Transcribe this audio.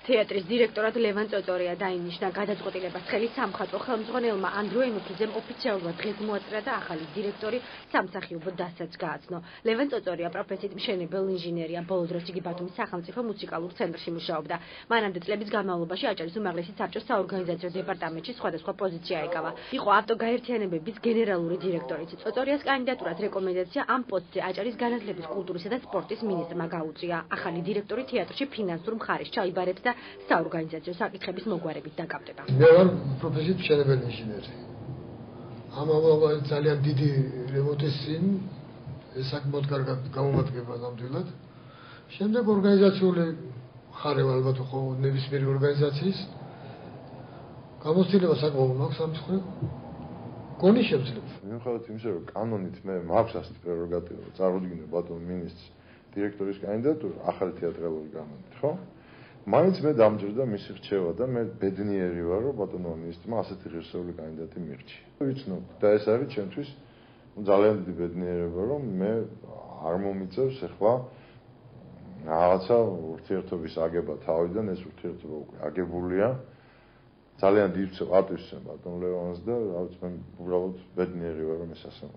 თეატრის დირექტორად ლევან წოწორია დაინიშნა გადაწყვეტილებას ხელი სამხატვრო ხელმძღვანელმა ანდრო ენუფიძემ ოფიციალურად დღეს მოაწერა და ახალი დირექტორი სამსახიობო დასაჯს გააცნო. ლევან წოწორია პროფესიით მშენებელ ინჟინერია, ბოლო დროს იგი ბათუმის სახელმწიფო მუსიკალურ ცენტრში მუშაობდა. მანამდე წლების განმავლობაში აჭარის უმაღლესი საბჭოს საორგანიზაციო დეპარტამენტში სხვადასხვა პოზიცია ეკავა. იყო ავტოგაერთიანებების გენერალური დირექტორიც. წოწორიას კანდიდატურად რეკომენდაცია ამ პოსტზე აჭარის განათლების, კულტურისა და სპორტის მინისტრმა გაუწია. ახალი დირექტორი თეატრში ფინანსურ მხარეს ჩაიბარებს და საორგანიზაციო საკითხების მოგვარებით დაკავდება. მე ვარ პროფესიით მშენებელი ინჟინერი. ამავე ძალიან დიდი რემონტის წინ საკმაოდ კარგად გამომადგება ნამდვილად. შემდეგ ორგანიზაციული მხარე ალბათ ხო ნებისმიერი ორგანიზაციის გამოცდილება საკმაოდ მაქვს ამ მხრივ. გონი შემძლებ. მიუხედავად იმისა, რომ კანონით მე მაქვს ასეთი პრეროგატივა, წარუდგინე ბატონ მინისტრის დირექტორის კანდიდატურა ახალი თეატრალური კანონით, ხო? მაინც მე დამჯერდა მისი რჩევა და მე ბედნიერი ვარ, რომ ბატონო მინისტრმა ასეთი ღირსეული კანდიდატი მირჩია. ვიცნობ და ეს არის ჩემთვის ძალიან დიდი ბედნიერება, რომ მე არ მომიწევს ახლა რაღაცა ურთიერთობის აგება თავიდან, ეს ურთიერთობა უკვე აგებულია. ძალიან დიდ პატივს ვცემ ბატონ ლევანს და რაღაც მე უბრალოდ ბედნიერი ვარ, რომ ეს ასე.